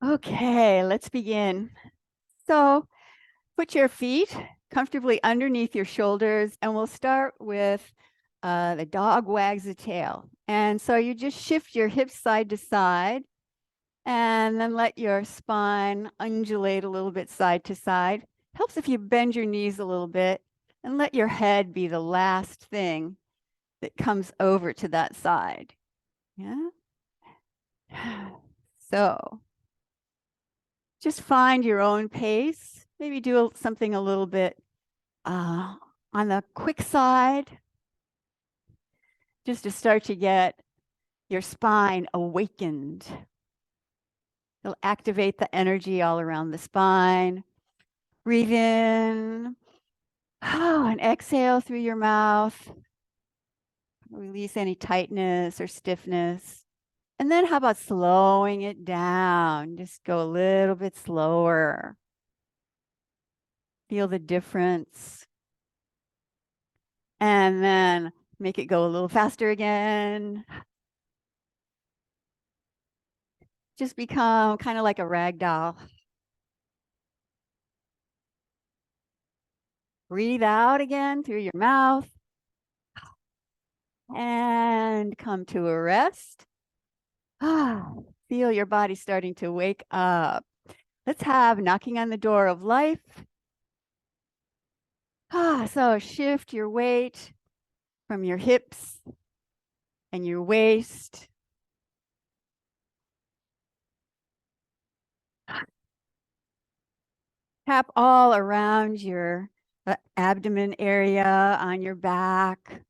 Okay, let's begin. So put your feet comfortably underneath your shoulders, and we'll start with the dog wags the tail. And so you just shift your hips side to side, and then let your spine undulate a little bit side to side. Helps if you bend your knees a little bit and let your head be the last thing that comes over to that side. Yeah. So just find your own pace. Maybe do something a little bit uh, on the quick side, just to start to get your spine awakened. It'll activate the energy all around the spine. Breathe in, and exhale through your mouth. Release any tightness or stiffness. And then how about slowing it down? Just go a little bit slower. Feel the difference. And then make it go a little faster again. Just become kind of like a rag doll. Breathe out again through your mouth and come to a rest. Feel your body starting to wake up. Let's have knocking on the door of life. So shift your weight from your hips and your waist. Tap all around your abdomen area on your back.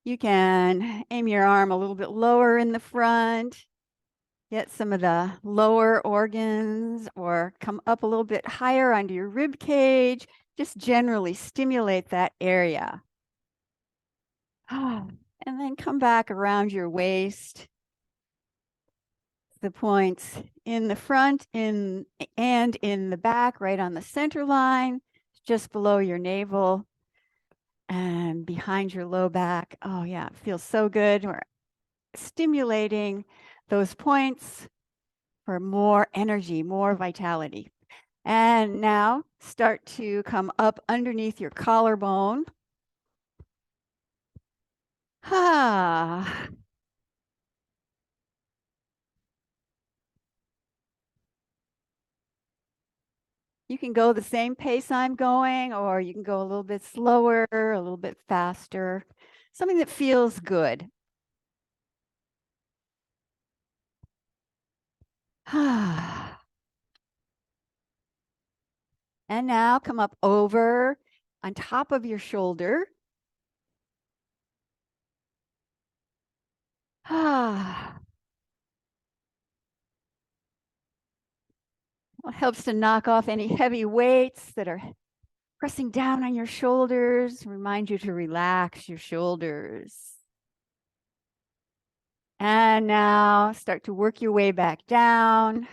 You can aim your arm a little bit lower in the front, get some of the lower organs, or come up a little bit higher onto your rib cage. Just generally stimulate that area. And then come back around your waist. The points in the front and in the back, right on the center line, just below your navel and behind your low back. Oh yeah, it feels so good. We're stimulating those points for more energy, more vitality. And now start to come up underneath your collarbone. Ah. You can go the same pace I'm going, or you can go a little bit slower, a little bit faster, something that feels good. And now come up over on top of your shoulder. It helps to knock off any heavy weights that are pressing down on your shoulders. Remind you to relax your shoulders. And now start to work your way back down.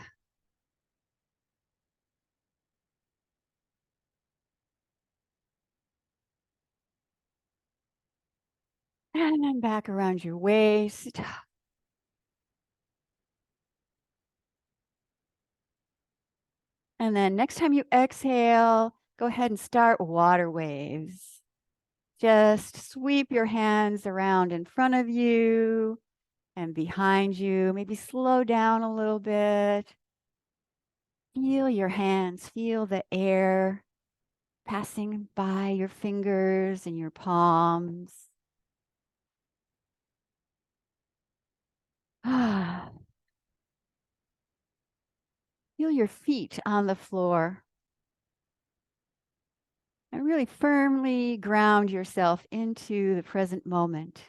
And then back around your waist. And then next time you exhale, go ahead and start water waves. Just sweep your hands around in front of you and behind you. Maybe slow down a little bit. Feel your hands, feel the air passing by your fingers and your palms. Feel your feet on the floor. And really firmly ground yourself into the present moment.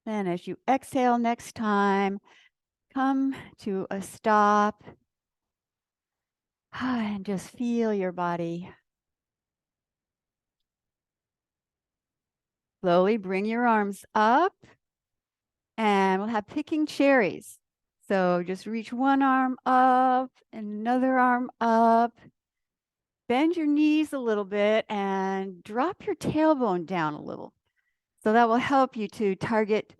Then as you exhale next time, come to a stop and just feel your body. Slowly bring your arms up and we'll have picking cherries. So just reach one arm up and another arm up bend your knees a little bit and drop your tailbone down a little. So that will help you to target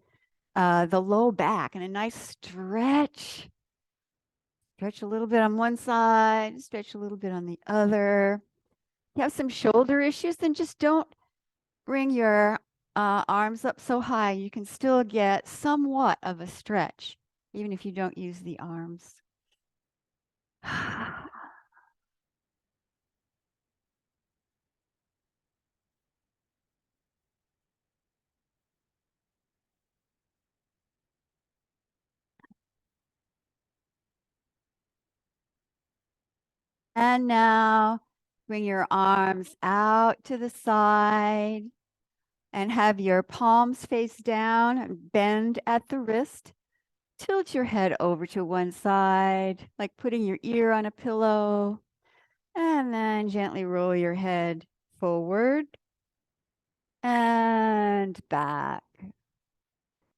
the low back and a nice stretch. Stretch a little bit on one side, stretch a little bit on the other. If you have some shoulder issues, then just don't bring your arms up so high. You can still get somewhat of a stretch, even if you don't use the arms. And now bring your arms out to the side and have your palms face down and bend at the wrist. Tilt your head over to one side, like putting your ear on a pillow, and then gently roll your head forward and back.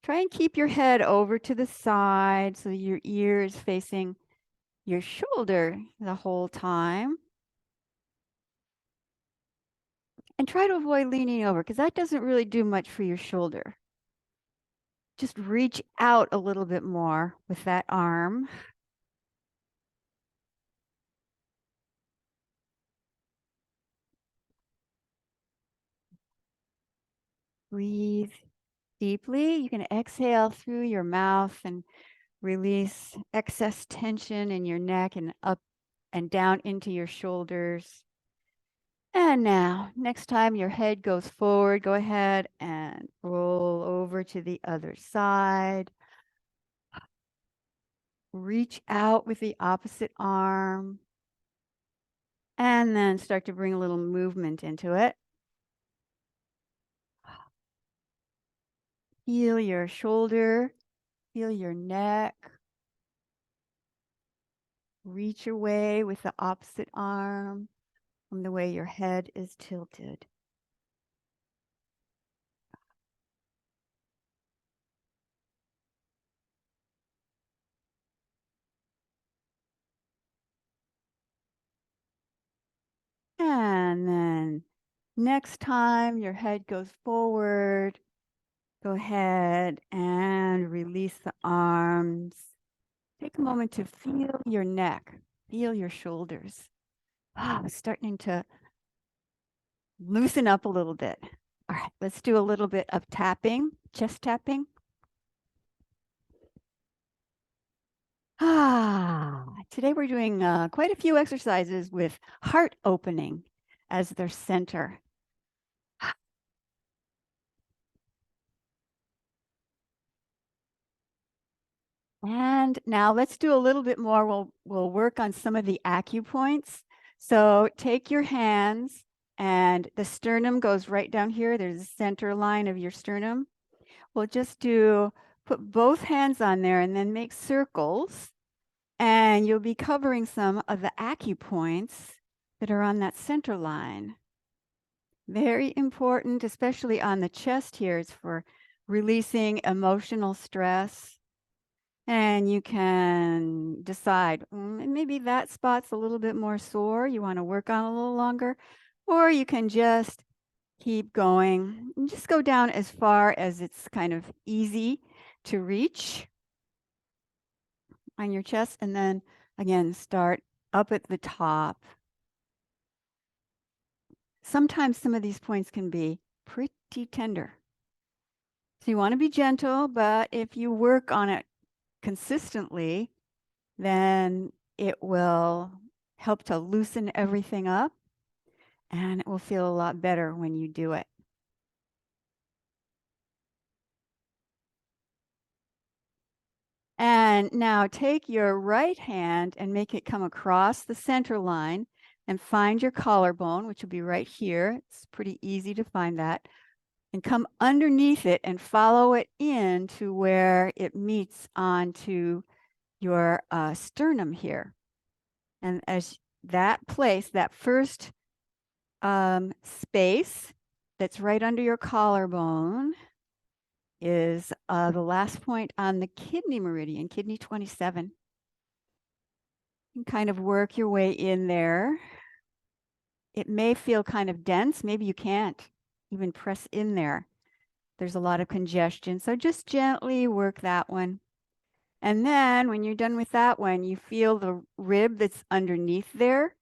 Try and keep your head over to the side so your ear is facing your shoulder the whole time. And try to avoid leaning over because that doesn't really do much for your shoulder. Just reach out a little bit more with that arm. Breathe deeply. You can exhale through your mouth and release excess tension in your neck and up and down into your shoulders. And now, next time your head goes forward, go ahead and roll over to the other side. Reach out with the opposite arm. And then start to bring a little movement into it. Feel your shoulder, feel your neck. Reach away with the opposite arm from the way your head is tilted. And then next time your head goes forward, go ahead and release the arms. Take a moment to feel your neck, feel your shoulders. Starting to loosen up a little bit. All right, let's do a little bit of tapping, chest tapping. Today we're doing quite a few exercises with heart opening as their center. And now let's do a little bit more. We'll work on some of the acupoints. So take your hands and the sternum goes right down here. There's a center line of your sternum. We'll just put both hands on there and then make circles. And you'll be covering some of the acupoints that are on that center line. Very important, especially on the chest here, is for releasing emotional stress. And you can decide, maybe that spot's a little bit more sore, you want to work on a little longer, or you can just keep going and just go down as far as it's kind of easy to reach on your chest. And then again, start up at the top. Sometimes some of these points can be pretty tender. So you want to be gentle, but if you work on it consistently, then it will help to loosen everything up and it will feel a lot better when you do it. And now take your right hand and make it come across the center line and find your collarbone, which will be right here. It's pretty easy to find that. And come underneath it and follow it in to where it meets onto your sternum here. And as that place, that first space that's right under your collarbone is the last point on the kidney meridian, kidney 27. You can kind of work your way in there. it may feel kind of dense. Maybe you can't even press in there. There's a lot of congestion. So just gently work that one. And then when you're done with that one, you feel the rib that's underneath there.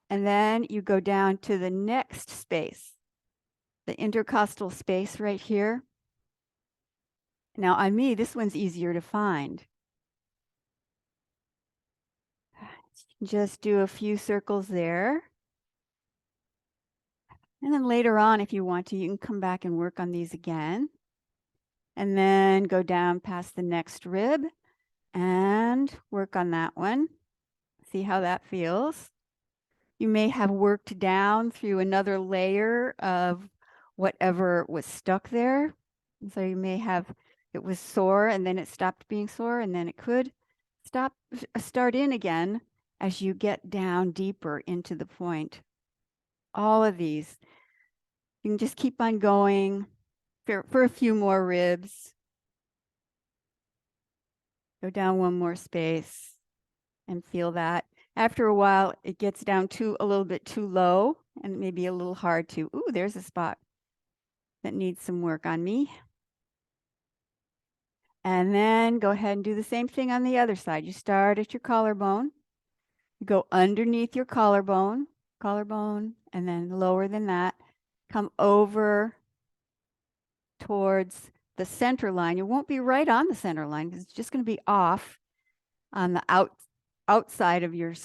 And then you go down to the next space, the intercostal space right here. Now on me, this one's easier to find. Just do a few circles there. And then later on, if you want to, you can come back and work on these again. And then go down past the next rib and work on that one. See how that feels. You may have worked down through another layer of whatever was stuck there. So you may have, it was sore and then it stopped being sore and then it could start in again as you get down deeper into the point. All of these, you can just keep on going for a few more ribs. Go down one more space and feel that. After a while, it gets down to a little bit too low and maybe a little hard to, ooh, there's a spot that needs some work on me. And then go ahead and do the same thing on the other side. You start at your collarbone, you go underneath your collarbone, and then lower than that, come over towards the center line. You won't be right on the center line because it's just going to be off on the outside of your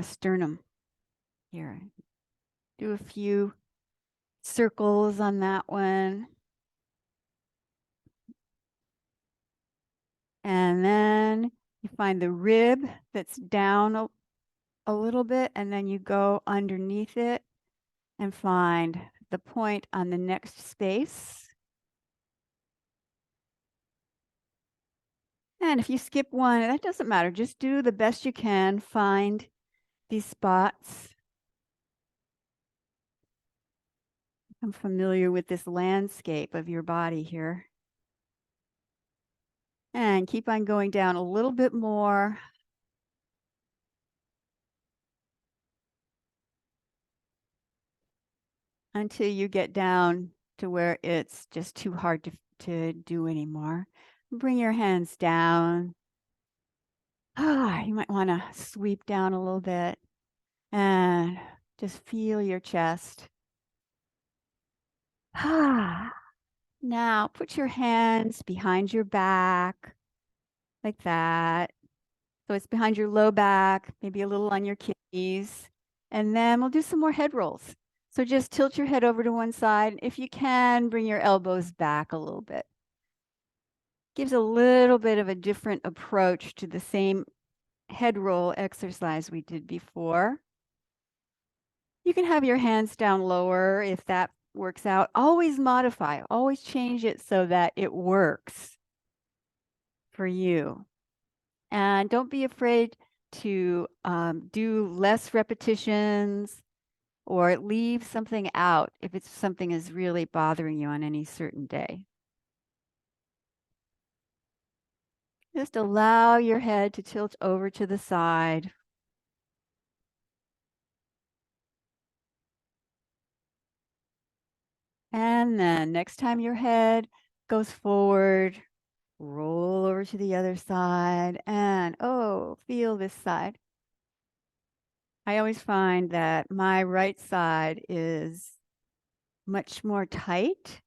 sternum. Here, do a few circles on that one. And then you find the rib that's down a little bit, and then you go underneath it and find the point on the next space. And if you skip one, that doesn't matter. Just do the best you can. Find these spots. I'm familiar with this landscape of your body here. And keep on going down a little bit more. Until you get down to where it's just too hard to do anymore. Bring your hands down. You might want to sweep down a little bit and just feel your chest. Now put your hands behind your back like that. So it's behind your low back, maybe a little on your kidneys. And then we'll do some more head rolls. So just tilt your head over to one side. If you can, bring your elbows back a little bit. Gives a little bit of a different approach to the same head roll exercise we did before. You can have your hands down lower if that works out. Always modify, always change it so that it works for you. And don't be afraid to do less repetitions or leave something out if it's something is really bothering you on any certain day. Just allow your head to tilt over to the side. And then next time your head goes forward, roll over to the other side and feel this side. I always find that my right side is much more tight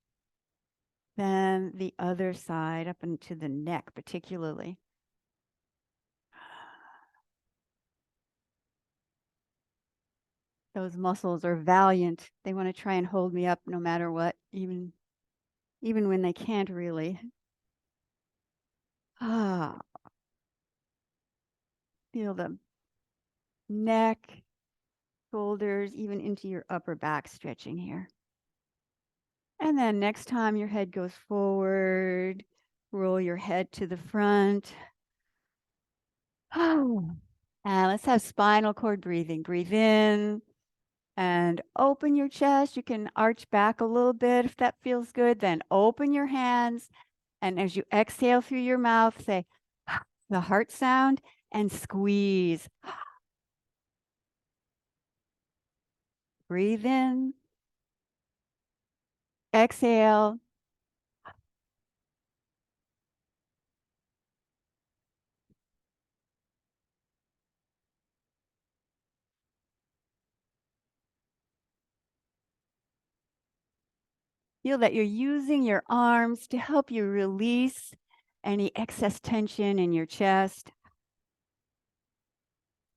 than the other side up into the neck particularly. Those muscles are valiant. They want to try and hold me up no matter what, even when they can't really. Feel the neck, shoulders, even into your upper back stretching here. And then next time your head goes forward, roll your head to the front. And let's have spinal cord breathing. Breathe in and open your chest. You can arch back a little bit if that feels good. Then open your hands. And as you exhale through your mouth, say the heart sound and squeeze. Breathe in, exhale. Feel that you're using your arms to help you release any excess tension in your chest,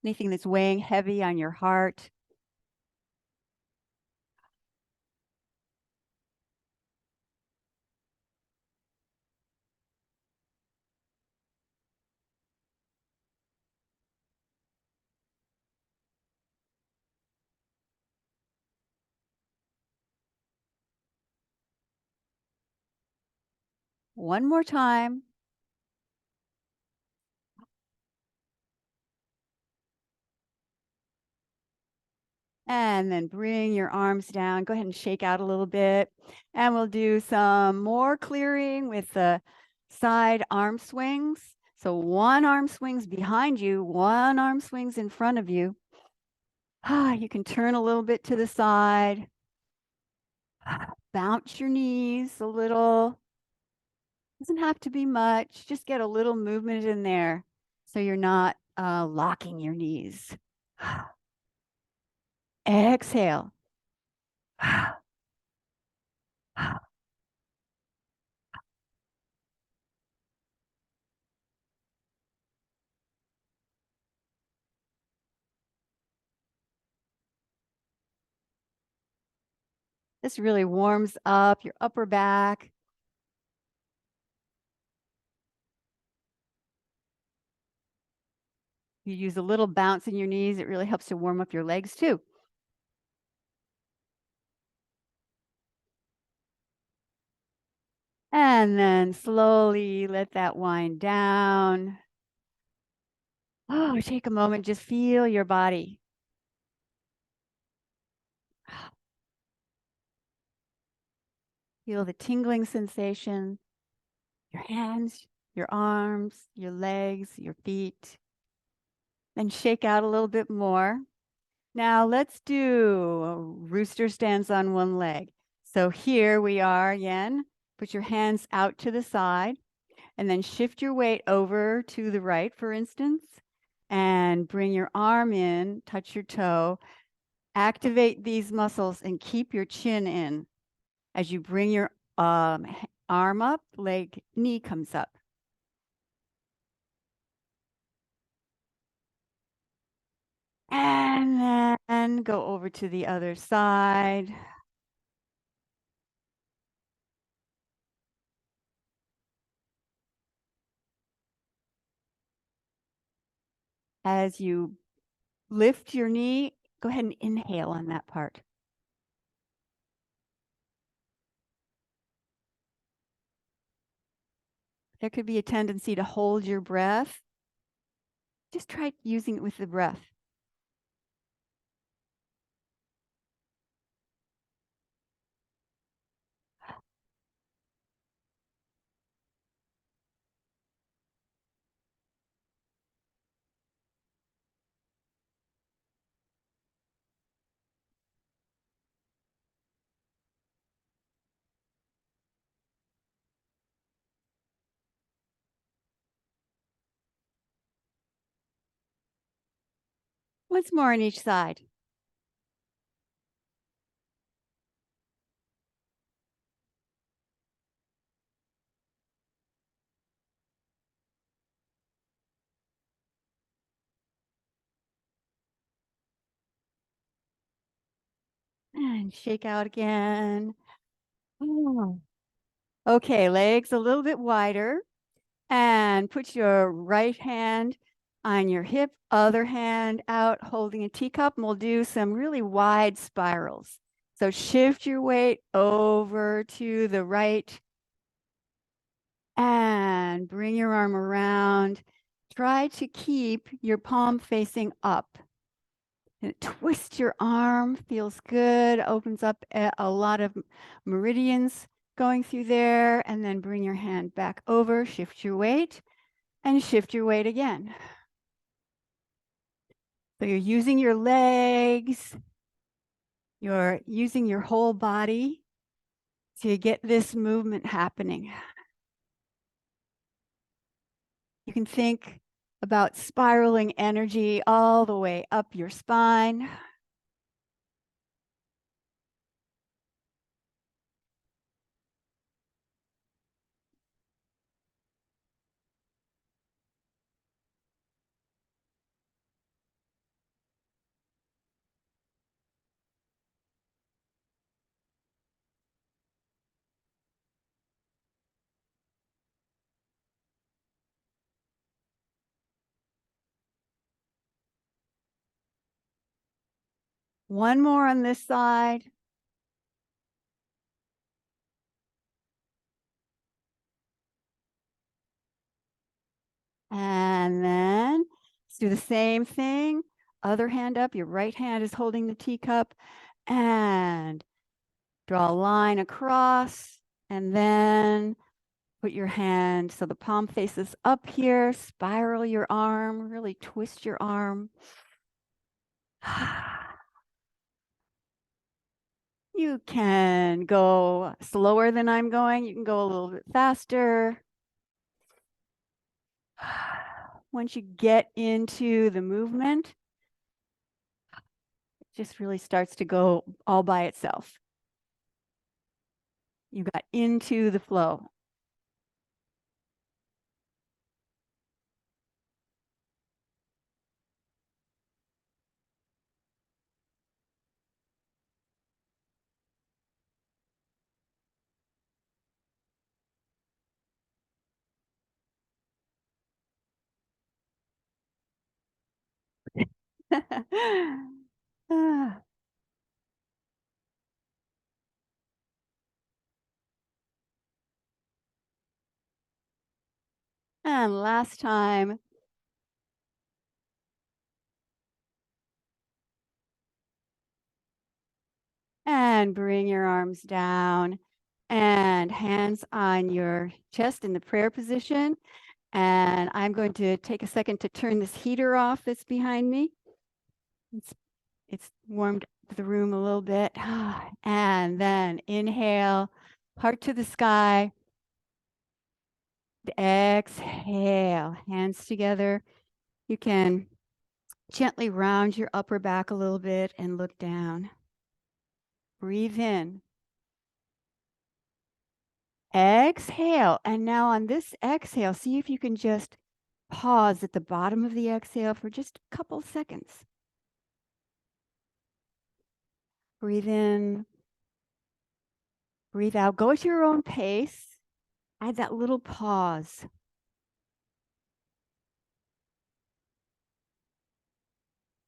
anything that's weighing heavy on your heart. One more time. And then bring your arms down. Go ahead and shake out a little bit. And we'll do some more clearing with the side arm swings. So one arm swings behind you, one arm swings in front of you. You can turn a little bit to the side. Bounce your knees a little. Doesn't have to be much. Just get a little movement in there so you're not locking your knees. Exhale. This really warms up your upper back. You use a little bounce in your knees. It really helps to warm up your legs too. And then slowly let that wind down. Oh, take a moment, just feel your body. Feel the tingling sensation, your hands, your arms, your legs, your feet. Then shake out a little bit more. Now let's do rooster stands on one leg. So here we are again. Put your hands out to the side and then shift your weight over to the right, for instance, and bring your arm in, touch your toe, activate these muscles and keep your chin in. As you bring your arm up, knee comes up. And then go over to the other side. As you lift your knee, go ahead and inhale on that part. There could be a tendency to hold your breath. Just try using it with the breath. Once more on each side. And shake out again. Oh. Okay, legs a little bit wider. And put your right hand on your hip, other hand out holding a teacup, and we'll do some really wide spirals. So shift your weight over to the right and bring your arm around. Try to keep your palm facing up. And twist your arm, feels good, opens up a lot of meridians going through there, and then bring your hand back over, shift your weight, and shift your weight again. So you're using your legs You're using your whole body to get this movement happening. You can think about spiraling energy all the way up your spine. One more on this side. And then let's do the same thing. Other hand up. Your right hand is holding the teacup. And draw a line across. And then put your hand so the palm faces up here. Spiral your arm. Really twist your arm. You can go slower than I'm going. You can go a little bit faster. Once you get into the movement, it just really starts to go all by itself. You got into the flow. Ah, and last time. And bring your arms down and hands on your chest in the prayer position. And I'm going to take a second to turn this heater off that's behind me. It's warmed the room a little bit. And then inhale, heart to the sky. Exhale, hands together. You can gently round your upper back a little bit and look down. Breathe in. Exhale. And now on this exhale, see if you can just pause at the bottom of the exhale for just a couple seconds. Breathe in, breathe out. Go at your own pace. Add that little pause.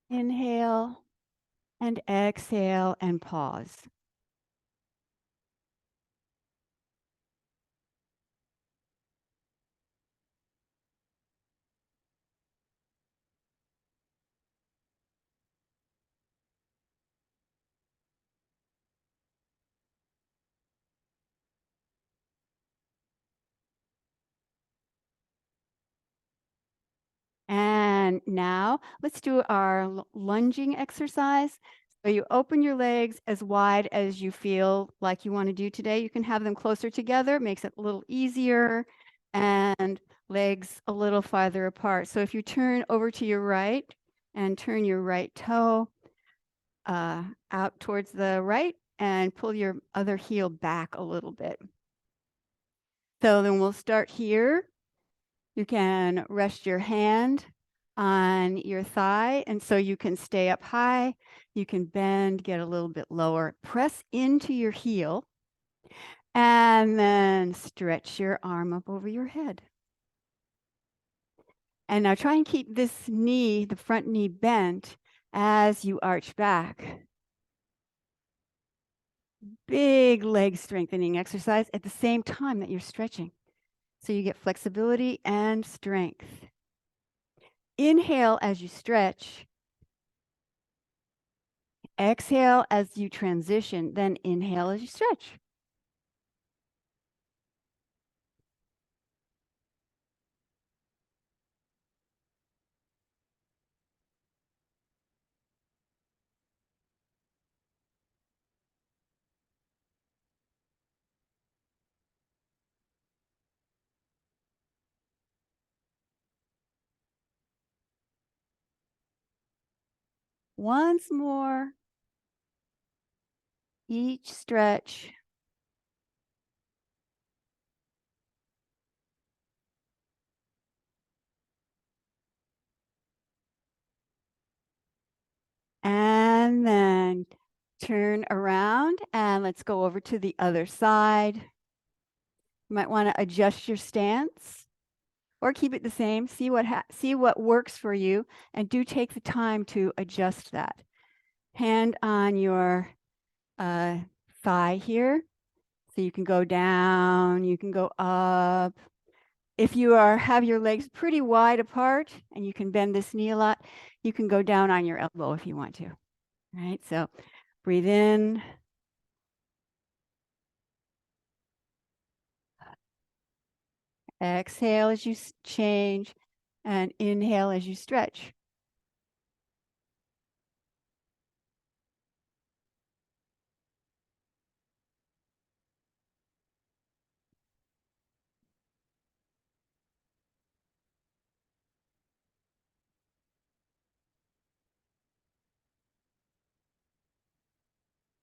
Inhale and exhale and pause. And now let's do our lunging exercise. So you open your legs as wide as you feel like you want to do today. You can have them closer together, makes it a little easier, and legs a little farther apart. So if you turn over to your right and turn your right toe out towards the right and pull your other heel back a little bit. So then we'll start here. You can rest your hand on your thigh, and so you can stay up high. You can bend, get a little bit lower. Press into your heel, and then stretch your arm up over your head. And now try and keep this knee, the front knee, bent as you arch back. Big leg strengthening exercise at the same time that you're stretching. So you get flexibility and strength. Inhale as you stretch. Exhale as you transition, then inhale as you stretch. Once more, each stretch. And then turn around and let's go over to the other side. You might want to adjust your stance or keep it the same. See what works for you, and do take the time to adjust that. Hand on your thigh here. So you can go down, you can go up. If you have your legs pretty wide apart and you can bend this knee a lot, you can go down on your elbow if you want to. All right, so breathe in. Exhale as you change, and inhale as you stretch.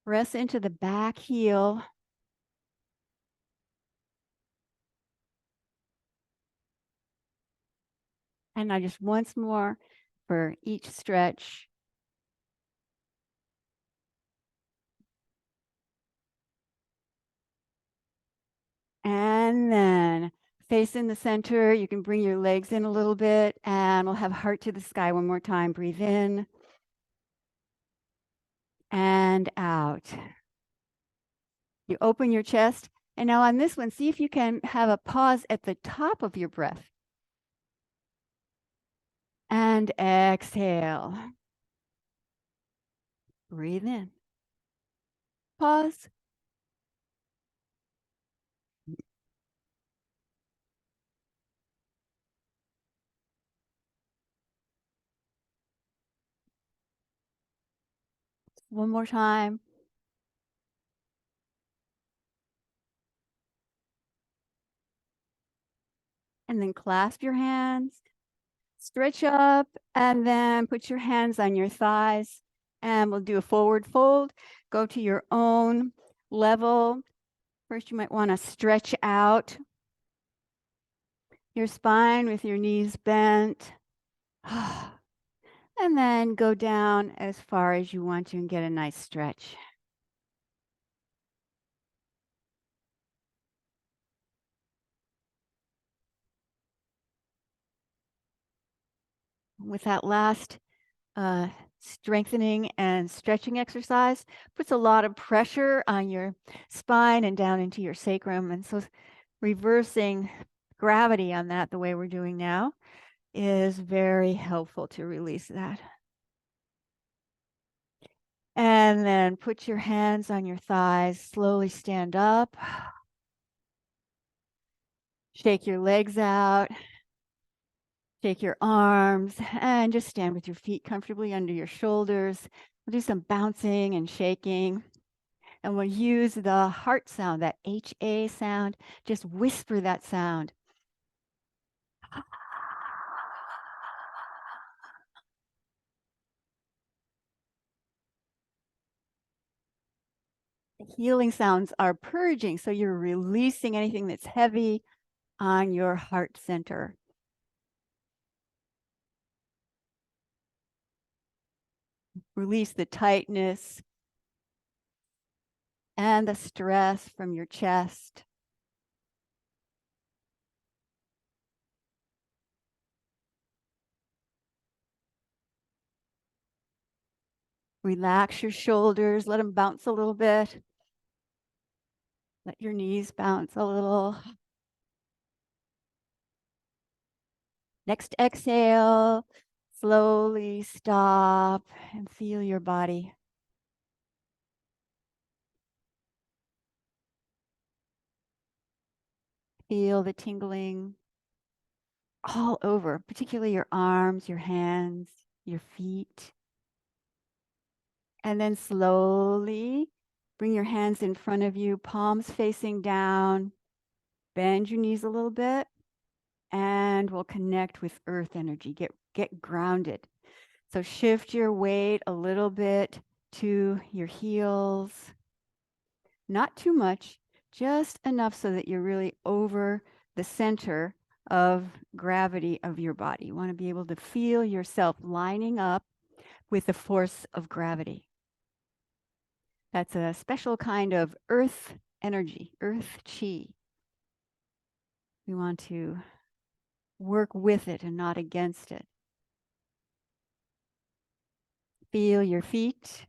Press into the back heel. And now just once more for each stretch. And then face in the center. You can bring your legs in a little bit, and we'll have heart to the sky one more time. Breathe in and out. You open your chest. And now on this one, see if you can have a pause at the top of your breath. And exhale. Breathe in. Pause. One more time. And then clasp your hands. Stretch up, and then put your hands on your thighs. And we'll do a forward fold. Go to your own level. First, you might want to stretch out your spine with your knees bent. And then go down as far as you want to and get a nice stretch. With that last strengthening and stretching exercise, puts a lot of pressure on your spine and down into your sacrum. And so reversing gravity on that the way we're doing now is very helpful to release that. And then put your hands on your thighs, slowly stand up. Shake your legs out. Shake your arms, and just stand with your feet comfortably under your shoulders. We'll do some bouncing and shaking. And we'll use the heart sound, that HA sound. Just whisper that sound. The healing sounds are purging, so you're releasing anything that's heavy on your heart center. Release the tightness and the stress from your chest. Relax your shoulders, let them bounce a little bit. Let your knees bounce a little. Next exhale, slowly stop and feel your body. Feel the tingling all over, particularly your arms, your hands, your feet. And then slowly bring your hands in front of you, palms facing down. Bend your knees a little bit, and we'll connect with earth energy. Get grounded. So shift your weight a little bit to your heels. Not too much, just enough so that you're really over the center of gravity of your body. You want to be able to feel yourself lining up with the force of gravity. That's a special kind of earth energy, earth chi. We want to work with it and not against it. Feel your feet.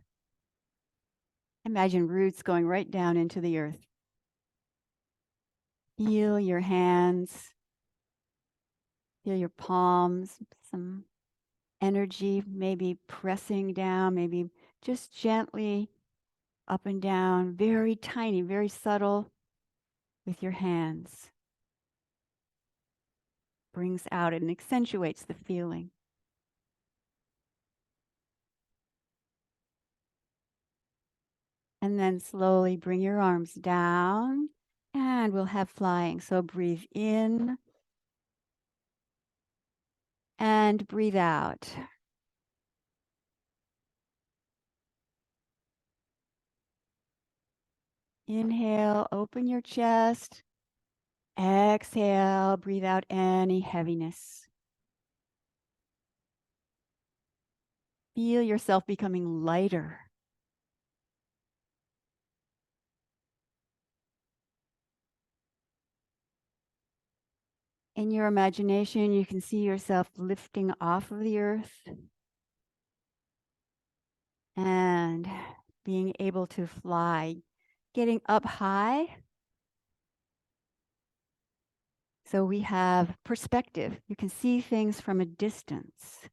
Imagine roots going right down into the earth. Feel your hands. Feel your palms, some energy maybe pressing down, maybe just gently up and down, very tiny, very subtle with your hands. Brings out and accentuates the feeling. And then slowly bring your arms down and we'll have flying. So breathe in and breathe out. Inhale, open your chest. Exhale, breathe out any heaviness. Feel yourself becoming lighter. In your imagination, you can see yourself lifting off of the earth and being able to fly, getting up high. So we have perspective. You can see things from a distance.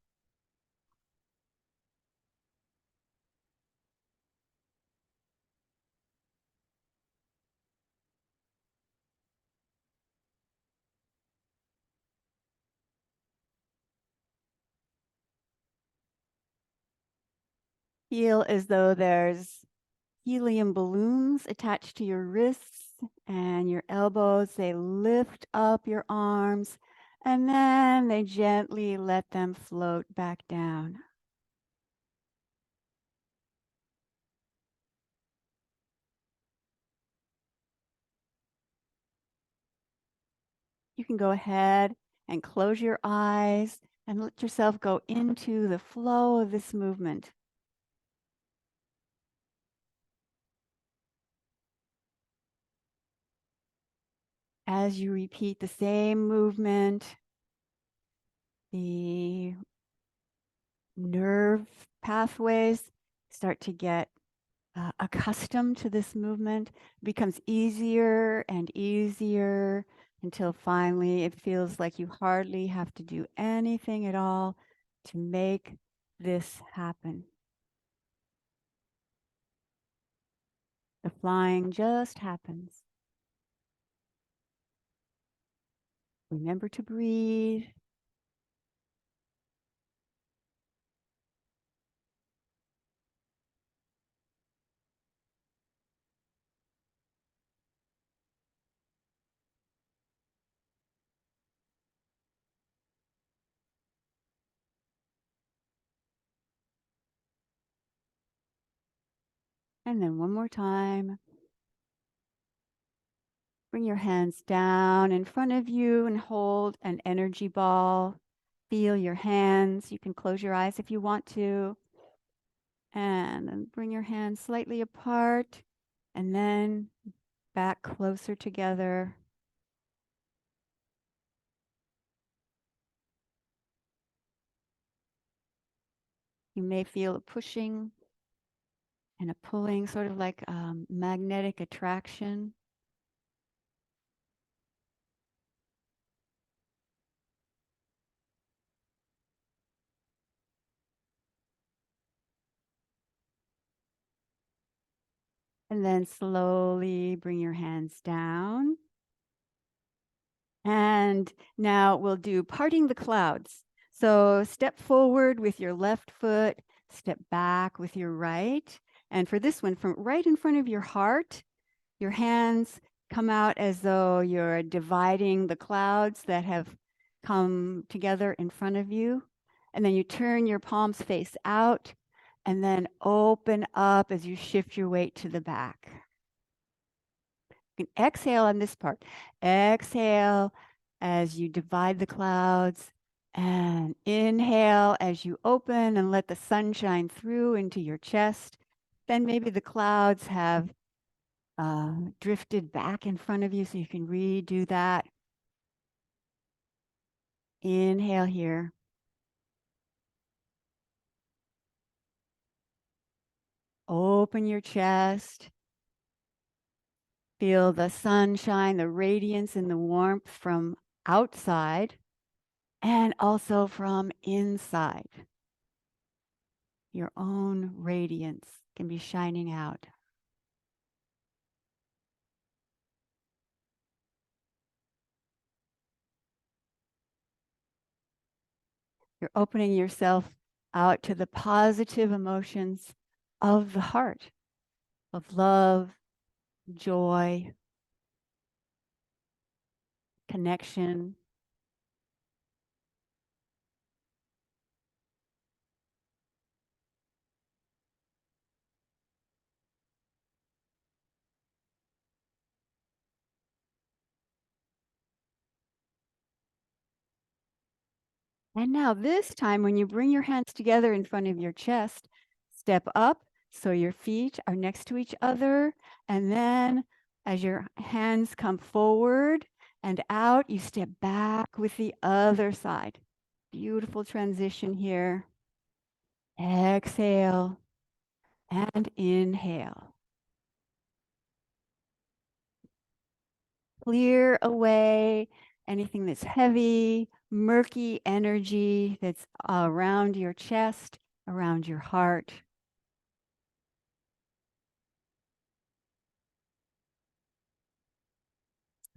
Feel as though there's helium balloons attached to your wrists and your elbows. They lift up your arms and then they gently let them float back down. You can go ahead and close your eyes and let yourself go into the flow of this movement. As you repeat the same movement, the nerve pathways start to get accustomed to this movement. It becomes easier and easier until finally it feels like you hardly have to do anything at all to make this happen. The flying just happens. Remember to breathe. And then one more time. Bring your hands down in front of you and hold an energy ball. Feel your hands. You can close your eyes if you want to. And then bring your hands slightly apart and then back closer together. You may feel a pushing and a pulling, sort of like magnetic attraction. And then slowly bring your hands down. And now we'll do parting the clouds. So step forward with your left foot, step back with your right. And for this one, from right in front of your heart, your hands come out as though you're dividing the clouds that have come together in front of you. And then you turn your palms face out and then open up as you shift your weight to the back. You can exhale on this part. Exhale as you divide the clouds, and inhale as you open and let the sun shine through into your chest. Then maybe the clouds have drifted back in front of you, so you can redo that. Inhale here. Open your chest. Feel the sunshine, the radiance and the warmth from outside and also from inside. Your own radiance can be shining out. You're opening yourself out to the positive emotions of the heart, of love, joy, connection. And now this time, when you bring your hands together in front of your chest, step up so your feet are next to each other. And then as your hands come forward and out, you step back with the other side. Beautiful transition here. Exhale and inhale. Clear away anything that's heavy, murky energy that's around your chest, around your heart.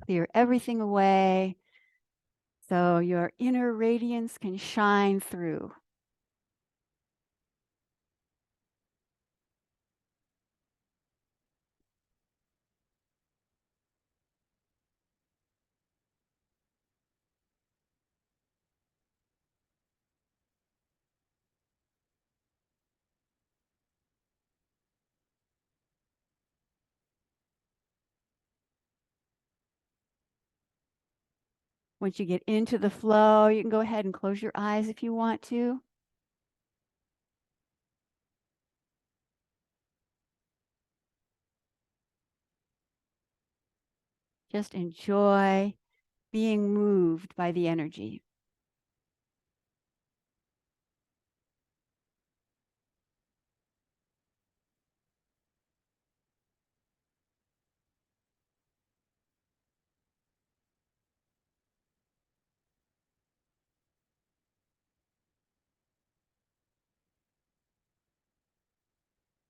Clear everything away so your inner radiance can shine through. Once you get into the flow, you can go ahead and close your eyes if you want to. Just enjoy being moved by the energy.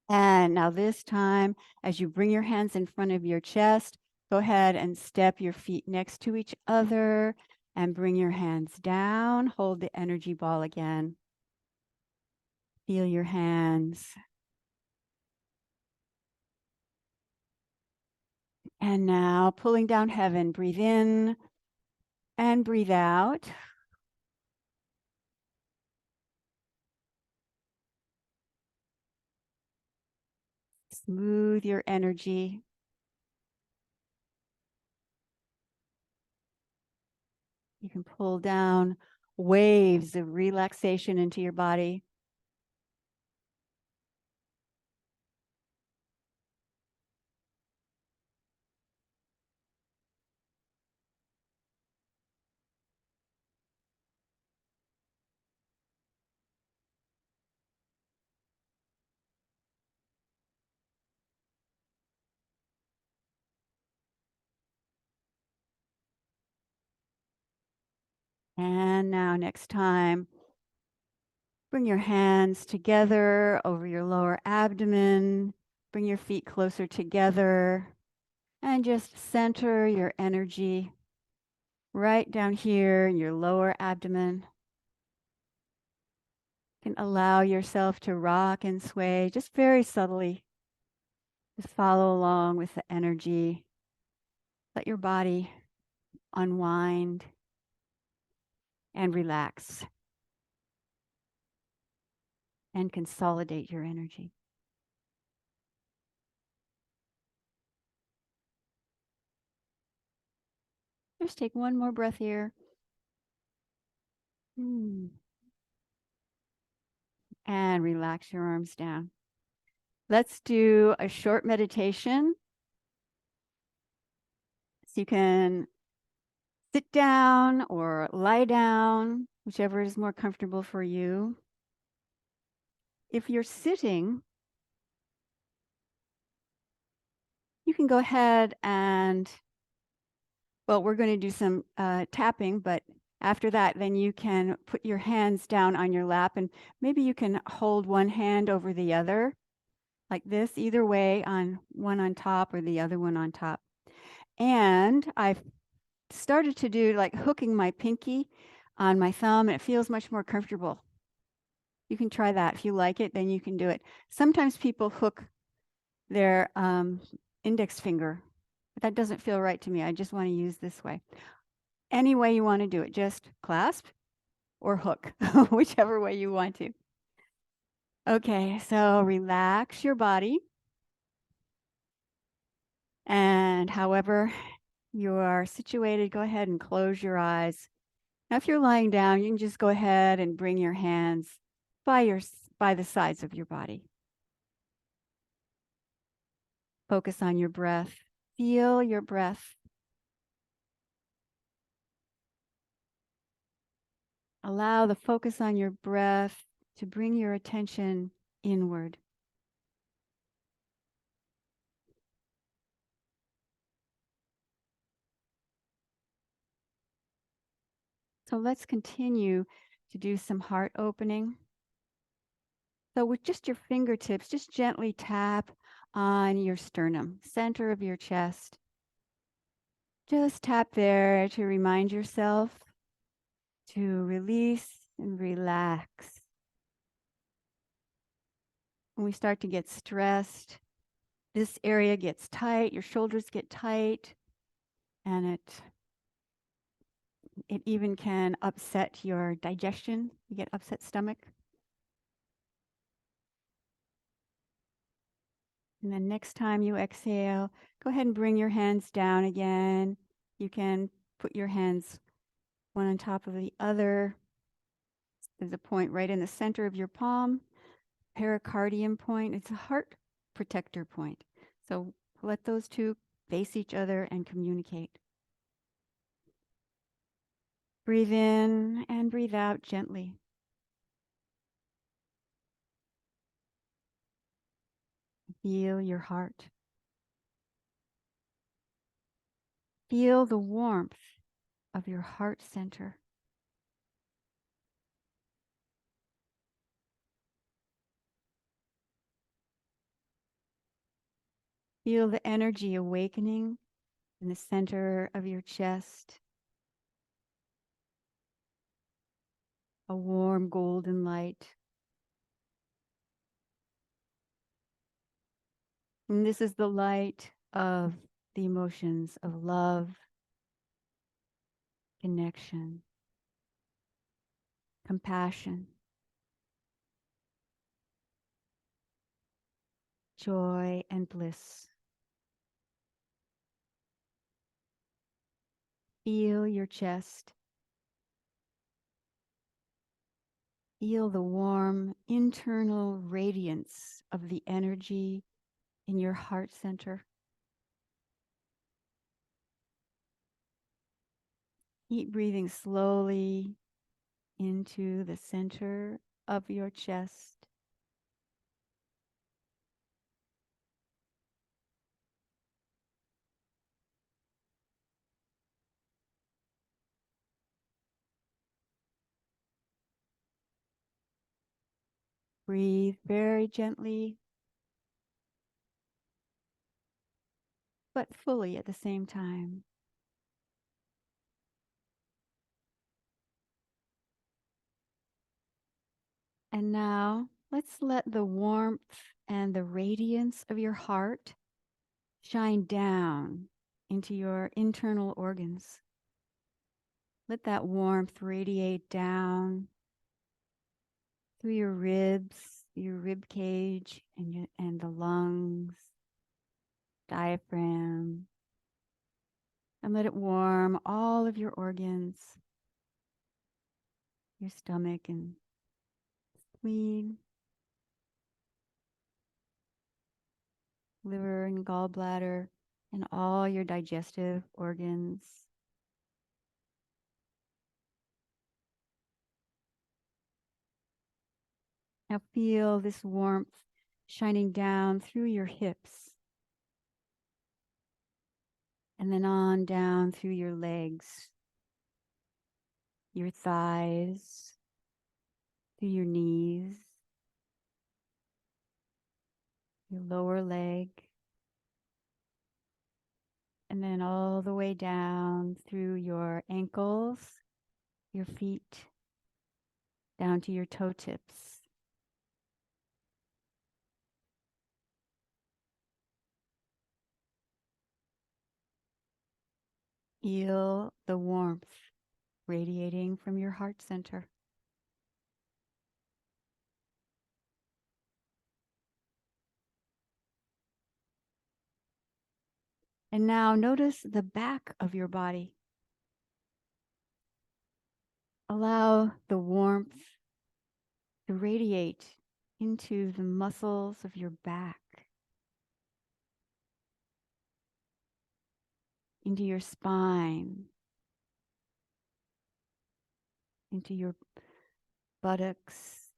And now this time, as you bring your hands in front of your chest, go ahead and step your feet next to each other and bring your hands down. Hold the energy ball again. Feel your hands. And now pulling down heaven, breathe in and breathe out. Smooth your energy. You can pull down waves of relaxation into your body. And now next time, bring your hands together over your lower abdomen. Bring your feet closer together and just center your energy right down here in your lower abdomen. You can allow yourself to rock and sway just very subtly. Just follow along with the energy. Let your body unwind and relax. and consolidate your energy. Just take one more breath here. And relax your arms down. Let's do a short meditation. So you can sit down or lie down, whichever is more comfortable for you. If you're sitting, you can go ahead and, well, we're going to do some tapping, but after that, then you can put your hands down on your lap, and maybe you can hold one hand over the other like this, either way, on one on top or the other one on top. And I've started to do like hooking my pinky on my thumb, and it feels much more comfortable. You can try that. If you like it, then you can do it. Sometimes people hook their index finger. But that doesn't feel right to me. I just want to use this way. Any way you want to do it, just clasp or hook, whichever way you want to. Okay, so relax your body. And however you are situated, go ahead and close your eyes. Now, if you're lying down, you can just go ahead and bring your hands by the sides of your body. Focus on your breath. Feel your breath. Allow the focus on your breath to bring your attention inward. So let's continue to do some heart opening. So with just your fingertips, just gently tap on your sternum, center of your chest. Just tap there to remind yourself to release and relax. When we start to get stressed, this area gets tight, your shoulders get tight, and it even can upset your digestion. You get upset stomach. And then next time you exhale, go ahead and bring your hands down again. You can put your hands one on top of the other. There's a point right in the center of your palm, pericardium point. It's a heart protector point. So let those two face each other and communicate. Breathe in and breathe out gently. Feel your heart. Feel the warmth of your heart center. Feel the energy awakening in the center of your chest. A warm golden light. And this is the light of the emotions of love, connection, compassion, joy, and bliss. Feel your chest. Feel the warm internal radiance of the energy in your heart center. Keep breathing slowly into the center of your chest. Breathe very gently, but fully at the same time. And now let's let the warmth and the radiance of your heart shine down into your internal organs. Let that warmth radiate down through your ribs, your rib cage and the lungs, diaphragm, and let it warm all of your organs, your stomach and spleen, liver and gallbladder, and all your digestive organs. Now feel this warmth shining down through your hips and then on down through your legs, your thighs, through your knees, your lower leg, and then all the way down through your ankles, your feet, down to your toe tips. Feel the warmth radiating from your heart center. And now notice the back of your body. Allow the warmth to radiate into the muscles of your back, into your spine, into your buttocks,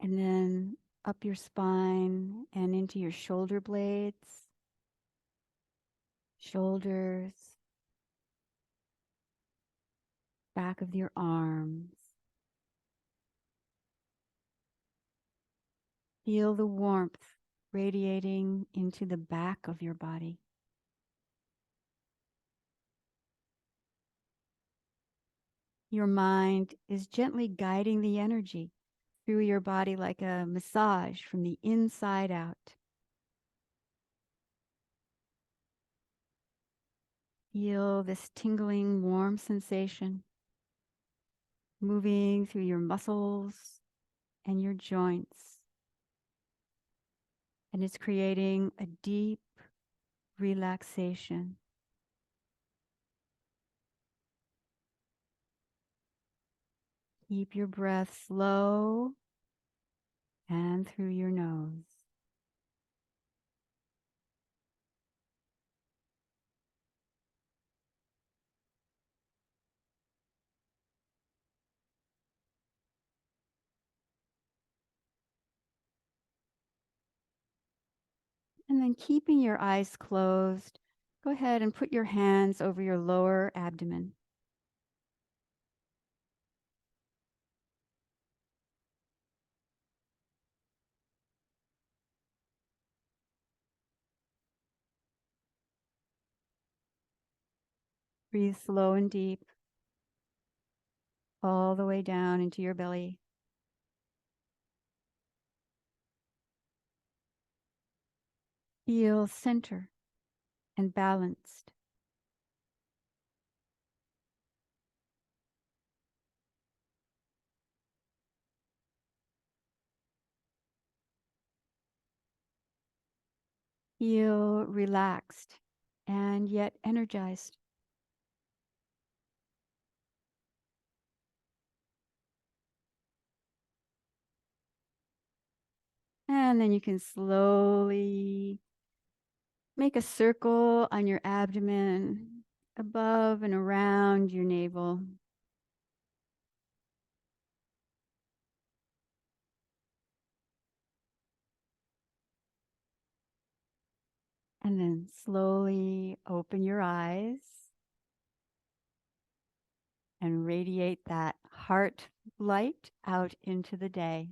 and then up your spine and into your shoulder blades, shoulders, back of your arms. Feel the warmth radiating into the back of your body. Your mind is gently guiding the energy through your body like a massage from the inside out. Feel this tingling, warm sensation moving through your muscles and your joints. And it's creating a deep relaxation. Keep your breath slow and through your nose. And then keeping your eyes closed, go ahead and put your hands over your lower abdomen. Breathe slow and deep, all the way down into your belly. Feel center and balanced. Feel relaxed and yet energized. And then you can slowly make a circle on your abdomen, above and around your navel. And then slowly open your eyes and radiate that heart light out into the day.